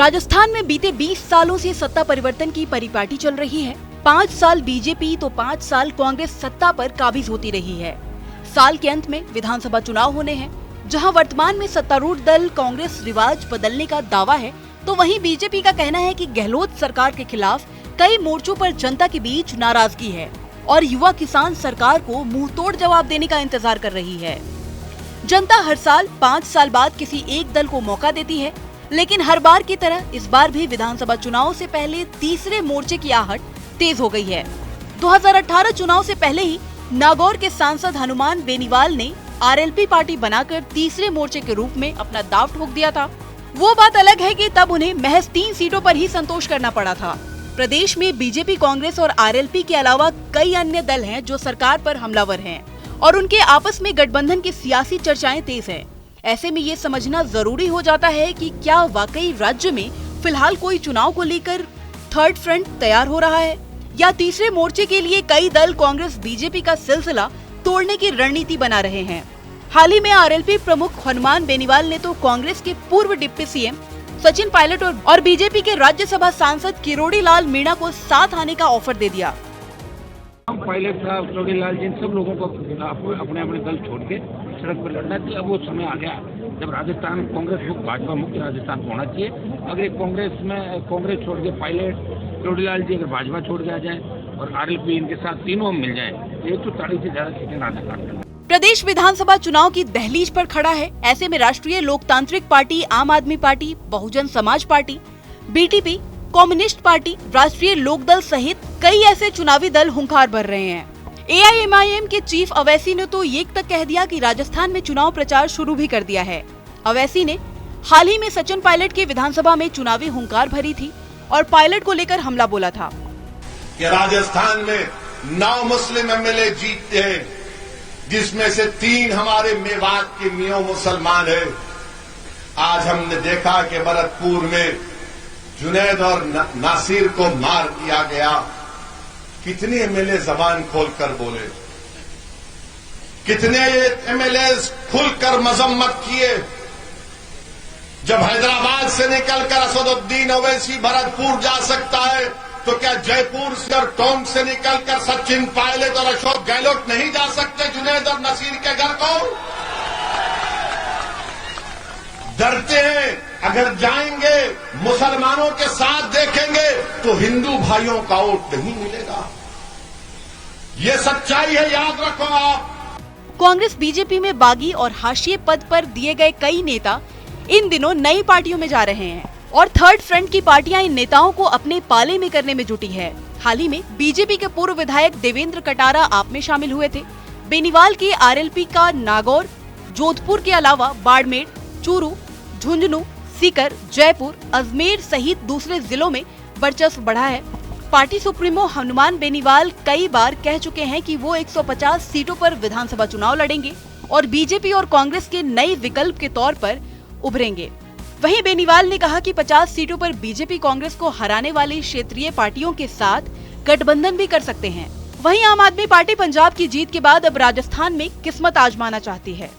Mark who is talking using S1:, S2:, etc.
S1: राजस्थान में बीते 20 सालों से सत्ता परिवर्तन की परिपाटी चल रही है। 5 साल बीजेपी तो 5 साल कांग्रेस सत्ता पर काबिज होती रही है। साल के अंत में विधानसभा चुनाव होने हैं, जहां वर्तमान में सत्तारूढ़ दल कांग्रेस रिवाज बदलने का दावा है, तो वहीं बीजेपी का कहना है कि गहलोत सरकार के खिलाफ कई मोर्चों पर जनता के बीच नाराजगी है और युवा किसान सरकार को मुंहतोड़ जवाब देने का इंतजार कर रही है। जनता हर साल 5 साल बाद किसी एक दल को मौका देती है, लेकिन हर बार की तरह इस बार भी विधानसभा चुनाव से पहले तीसरे मोर्चे की आहट तेज हो गई है। 2018 चुनाव से पहले ही नागौर के सांसद हनुमान बेनीवाल ने आरएलपी पार्टी बनाकर तीसरे मोर्चे के रूप में अपना दांव ठोक दिया था। वो बात अलग है कि तब उन्हें महज 3 सीटों पर ही संतोष करना पड़ा था। प्रदेश में बीजेपी, कांग्रेस और आरएलपी के अलावा कई अन्य दल हैं जो सरकार पर हमलावर हैं और उनके आपस में गठबंधन की सियासी चर्चाएं तेज हैं। ऐसे में ये समझना जरूरी हो जाता है कि क्या वाकई राज्य में फिलहाल कोई चुनाव को लेकर थर्ड फ्रंट तैयार हो रहा है या तीसरे मोर्चे के लिए कई दल कांग्रेस बीजेपी का सिलसिला तोड़ने की रणनीति बना रहे हैं। हाल ही में आरएलपी प्रमुख हनुमान बेनीवाल ने तो कांग्रेस के पूर्व डिप्टी सीएम सचिन पायलट और बीजेपी के राज्यसभा सांसद किरोड़ी लाल मीणा को साथ आने का ऑफर दे दिया।
S2: पायलट साहब, किरोड़ी लाल जी, सब लोगों को अपने अपने दल छोड़ के सड़क पर लड़ना चाहिए। अब वो समय आ गया जब राजस्थान कांग्रेस मुक्त, भाजपा मुक्त राजस्थान होना चाहिए। अगर कांग्रेस छोड़ के पायलट, किरोड़ी लाल जी अगर भाजपा छोड़ के आ जाए और आरएलपी इनके साथ तीनों मिल जाए, 140 से ज्यादा सीटें राजस्थान।
S1: प्रदेश विधानसभा चुनाव की दहलीज पर खड़ा है। ऐसे में राष्ट्रीय लोकतांत्रिक पार्टी, आम आदमी party, Bahujan Samaj party, BTP, communist party, राष्ट्रीय लोकदल सहित कई ऐसे चुनावी दल हुंकार भर रहे हैं। एआईएमआईएम के चीफ अवैसी ने तो ये तक कह दिया कि राजस्थान में चुनाव प्रचार शुरू भी कर दिया है। अवैसी ने हाल ही में सचिन पायलट के विधानसभा में चुनावी हुंकार भरी थी और पायलट को लेकर हमला बोला था
S3: कि राजस्थान में 9 मुस्लिम एमएलए जीतते हैं, जिसमें से 3 हमारे मेवात के मियों मुसलमान है। आज हमने देखा कि भरतपुर में जुनैद और नासिर को मार दिया गया। कितने एमएलए जबान खोलकर बोले, कितने एमएलए खुलकर मजम्मत किए। जब हैदराबाद से निकलकर असदुद्दीन ओवैसी भरतपुर जा सकता है, तो क्या जयपुर से और टोंक से निकलकर सचिन पायलट और अशोक गहलोत नहीं जा सकते जुनैद और नसीर के घर को? डरते हैं। अगर जाएंगे, मुसलमानों के साथ देखेंगे तो हिंदू भाइयों का वोट नहीं मिलेगा। ये सच्चाई है, याद रखो आप।
S1: कांग्रेस बीजेपी में बागी और हाशिए पद पर दिए गए कई नेता इन दिनों नई पार्टियों में जा रहे हैं और थर्ड फ्रंट की पार्टियां इन नेताओं को अपने पाले में करने में जुटी है। हाल ही में बीजेपी के पूर्व विधायक देवेंद्र कटारा आप में शामिल हुए थे। बेनीवाल के आरएलपी का नागौर, जोधपुर के अलावा बाड़मेर, चूरू, झुंझुनू, सीकर, जयपुर, अजमेर सहित दूसरे जिलों में वर्चस्व बढ़ा है। पार्टी सुप्रीमो हनुमान बेनीवाल कई बार कह चुके हैं कि वो 150 सीटों पर विधानसभा चुनाव लड़ेंगे और बीजेपी और कांग्रेस के नए विकल्प के तौर पर उभरेंगे। वहीं बेनीवाल ने कहा कि 50 सीटों पर बीजेपी कांग्रेस को हराने वाली क्षेत्रीय पार्टियों के साथ गठबंधन भी कर सकते हैं। वहीं आम आदमी पार्टी पंजाब की जीत के बाद अब राजस्थान में किस्मत आजमाना चाहती है।